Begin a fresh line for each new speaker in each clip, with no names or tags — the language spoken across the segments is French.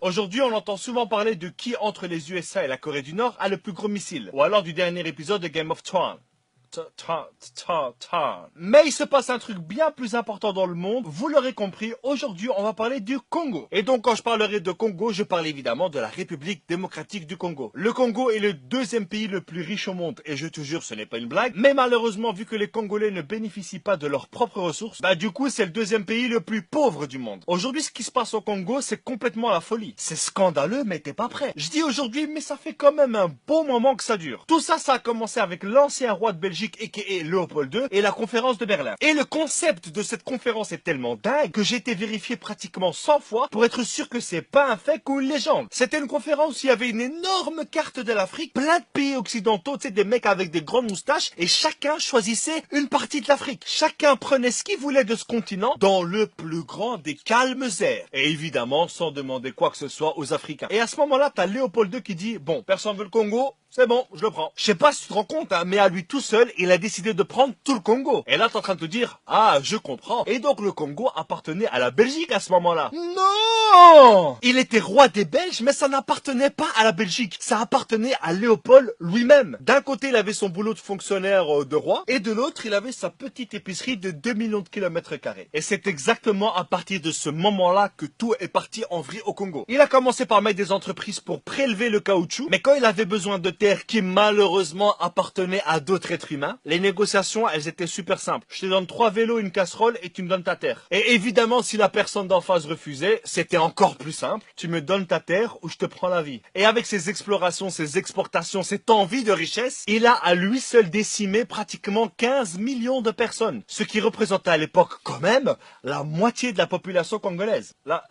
Aujourd'hui, on entend souvent parler de qui entre les USA et la Corée du Nord a le plus gros missile, ou alors du dernier épisode de Game of Thrones. Mais il se passe un truc bien plus important dans le monde, vous l'aurez compris, aujourd'hui on va parler du Congo. Et donc quand je parlerai de Congo, je parle évidemment de la République démocratique du Congo. Le Congo est le deuxième pays le plus riche au monde, et je te jure ce n'est pas une blague, mais malheureusement vu que les Congolais ne bénéficient pas de leurs propres ressources, du coup c'est le deuxième pays le plus pauvre du monde. Aujourd'hui ce qui se passe au Congo c'est complètement la folie. C'est scandaleux mais t'es pas prêt. Je dis aujourd'hui mais ça fait quand même un bon moment que ça dure. Tout ça a commencé avec l'ancien roi de Belgique aka Léopold II et la conférence de Berlin. Et le concept de cette conférence est tellement dingue que j'ai été vérifié pratiquement 100 fois pour être sûr que c'est pas un fait ou une légende. C'était une conférence où il y avait une énorme carte de l'Afrique, plein de pays occidentaux, tu sais, des mecs avec des grandes moustaches et chacun choisissait une partie de l'Afrique. Chacun prenait ce qu'il voulait de ce continent dans le plus grand des calmes airs. Et évidemment sans demander quoi que ce soit aux Africains. Et à ce moment-là, t'as Léopold II qui dit, bon, personne veut le Congo, c'est bon, je le prends. Je sais pas si tu te rends compte, hein, mais à lui tout seul, il a décidé de prendre tout le Congo. Et là, t'es en train de te dire, ah, je comprends. Et donc, le Congo appartenait à la Belgique à ce moment-là. Non! Il était roi des Belges, mais ça n'appartenait pas à la Belgique. Ça appartenait à Léopold lui-même. D'un côté, il avait son boulot de fonctionnaire de roi, et de l'autre, il avait sa petite épicerie de 2 millions de kilomètres carrés. Et c'est exactement à partir de ce moment-là que tout est parti en vrille au Congo. Il a commencé par mettre des entreprises pour prélever le caoutchouc, mais quand il avait besoin de terre qui malheureusement appartenait à d'autres êtres humains, les négociations, elles étaient super simples. Je te donne 3 vélos, une casserole et tu me donnes ta terre. Et évidemment, si la personne d'en face refusait, c'était encore plus simple. Tu me donnes ta terre ou je te prends la vie. Et avec ses explorations, ses exportations, cette envie de richesse, il a à lui seul décimé pratiquement 15 millions de personnes. Ce qui représentait à l'époque quand même la moitié de la population congolaise. Là,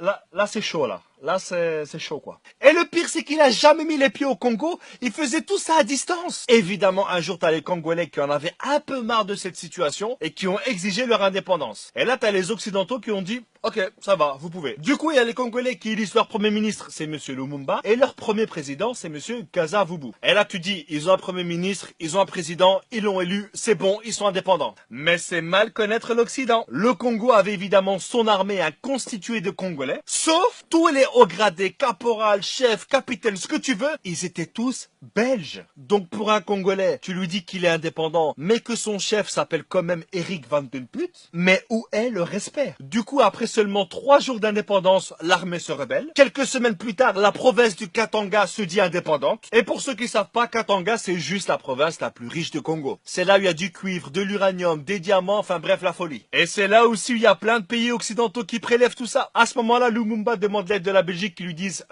c'est chaud là. Là, c'est chaud, quoi. Et le pire, c'est qu'il a jamais mis les pieds au Congo. Il faisait tout ça à distance. Évidemment, un jour, t'as les Congolais qui en avaient un peu marre de cette situation et qui ont exigé leur indépendance. Et là, t'as les Occidentaux qui ont dit, ok, ça va, vous pouvez. Du coup, il y a les Congolais qui élisent leur premier ministre, c'est monsieur Lumumba, et leur premier président, c'est monsieur Kasavubu. Et là, tu dis, ils ont un premier ministre, ils ont un président, ils l'ont élu, c'est bon, ils sont indépendants. Mais c'est mal connaître l'Occident. Le Congo avait évidemment son armée constituée de Congolais, sauf tous les hauts gradés, caporal, chef, capitaine, ce que tu veux, ils étaient tous belges. Donc pour un Congolais, tu lui dis qu'il est indépendant, mais que son chef s'appelle quand même Eric Van Den Put, mais où est le respect? Du coup, après seulement 3 jours d'indépendance, l'armée se rebelle. Quelques semaines plus tard, la province du Katanga se dit indépendante. Et pour ceux qui savent pas, Katanga, c'est juste la province la plus riche du Congo. C'est là où il y a du cuivre, de l'uranium, des diamants, enfin bref, la folie. Et c'est là aussi où il y a plein de pays occidentaux qui prélèvent tout ça. À ce moment-là, Lumumba demande l'aide de la Belgique qui lui disent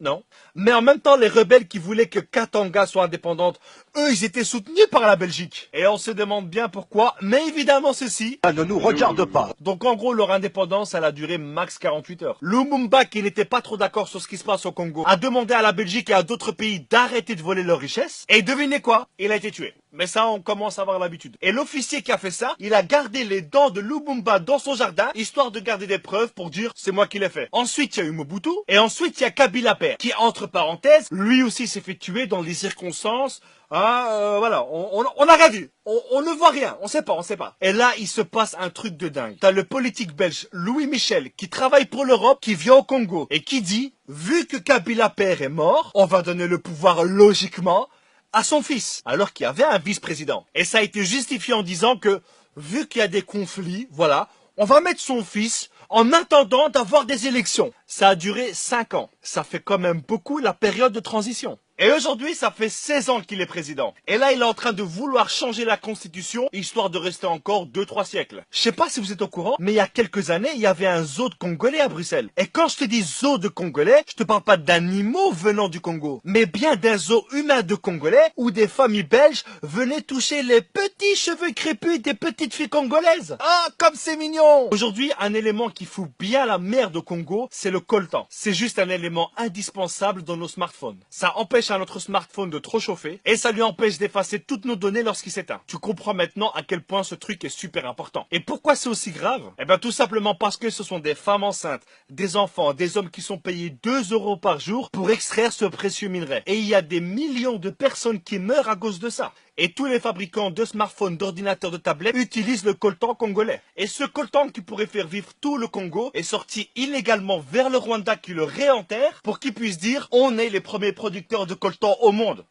non. Mais en même temps, les rebelles qui voulaient que Katanga soit indépendante, eux, ils étaient soutenus par la Belgique. Et on se demande bien pourquoi, mais évidemment ceci
ça ne nous regarde pas.
Donc en gros, leur indépendance, elle a duré max 48 heures. Lumumba, qui n'était pas trop d'accord sur ce qui se passe au Congo, a demandé à la Belgique et à d'autres pays d'arrêter de voler leurs richesses. Et devinez quoi? Il a été tué. Mais ça, on commence à avoir l'habitude. Et l'officier qui a fait ça, il a gardé les dents de Lumumba dans son jardin, histoire de garder des preuves pour dire c'est moi qui l'ai fait. Ensuite, il y a eu Mobutu, et ensuite, il y a Kabila Père, qui, entre parenthèses, lui aussi s'est fait tuer dans des circonstances. Voilà, on a rien vu. On ne voit rien, on sait pas. Et là, il se passe un truc de dingue. T'as le politique belge Louis Michel qui travaille pour l'Europe, qui vient au Congo et qui dit, vu que Kabila Père est mort, on va donner le pouvoir logiquement à son fils, alors qu'il y avait un vice-président. Et ça a été justifié en disant que, vu qu'il y a des conflits, voilà, on va mettre son fils en attendant d'avoir des élections. Ça a duré 5 ans. Ça fait quand même beaucoup la période de transition. Et aujourd'hui, ça fait 16 ans qu'il est président. Et là, il est en train de vouloir changer la constitution, histoire de rester encore 2-3 siècles. Je sais pas si vous êtes au courant, mais il y a quelques années, il y avait un zoo de Congolais à Bruxelles. Et quand je te dis zoo de Congolais, je te parle pas d'animaux venant du Congo, mais bien d'un zoo humain de Congolais, où des familles belges venaient toucher les petits cheveux crépus des petites filles congolaises. Ah, comme c'est mignon! Aujourd'hui, un élément qui fout bien la merde au Congo, c'est le coltan. C'est juste un élément indispensable dans nos smartphones. Ça empêche à notre smartphone de trop chauffer et ça lui empêche d'effacer toutes nos données lorsqu'il s'éteint. Tu comprends maintenant à quel point ce truc est super important. Et pourquoi c'est aussi grave? Eh bien tout simplement parce que ce sont des femmes enceintes, des enfants, des hommes qui sont payés 2 € par jour pour extraire ce précieux minerai. Et il y a des millions de personnes qui meurent à cause de ça. Et tous les fabricants de smartphones, d'ordinateurs, de tablettes utilisent le coltan congolais. Et ce coltan qui pourrait faire vivre tout le Congo est sorti illégalement vers le Rwanda qui le réenterre pour qu'ils puissent dire on est les premiers producteurs de coltan au monde.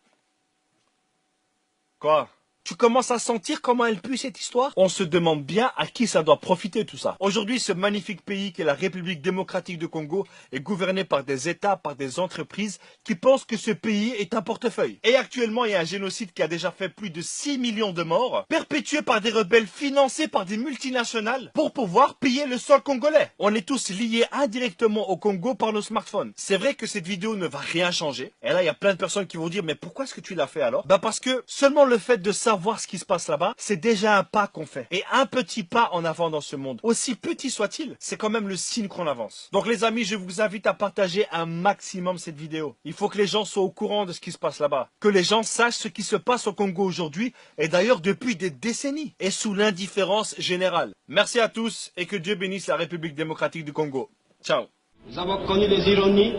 Quoi? Tu commences à sentir comment elle pue cette histoire? On se demande bien à qui ça doit profiter tout ça. Aujourd'hui, ce magnifique pays qu'est la République démocratique du Congo est gouverné par des États, par des entreprises qui pensent que ce pays est un portefeuille. Et actuellement, il y a un génocide qui a déjà fait plus de 6 millions de morts, perpétué par des rebelles financés par des multinationales pour pouvoir piller le sol congolais. On est tous liés indirectement au Congo par nos smartphones. C'est vrai que cette vidéo ne va rien changer. Et là, il y a plein de personnes qui vont dire mais pourquoi est-ce que tu l'as fait alors? Bah parce que seulement le fait de savoir ce qui se passe là-bas, c'est déjà un pas qu'on fait. Et un petit pas en avant dans ce monde, aussi petit soit-il, c'est quand même le signe qu'on avance. Donc les amis, je vous invite à partager un maximum cette vidéo. Il faut que les gens soient au courant de ce qui se passe là-bas. Que les gens sachent ce qui se passe au Congo aujourd'hui, et d'ailleurs depuis des décennies, et sous l'indifférence générale. Merci à tous, et que Dieu bénisse la République démocratique du Congo. Ciao.
Nous avons connu les ironies,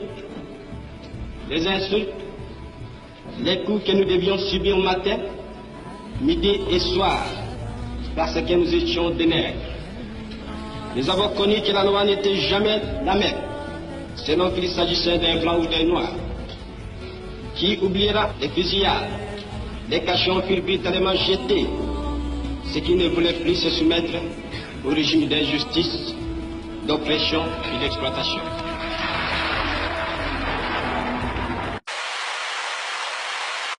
les insultes, les coups que nous devions subir matin, midi et soir, parce que nous étions des nègres. Nous avons connu que la loi n'était jamais la même, selon qu'il s'agissait d'un blanc ou d'un noir. Qui oubliera les fusillades, les cachons furent brutalement jetés, ceux qui ne voulaient plus se soumettre au régime d'injustice, d'oppression et d'exploitation.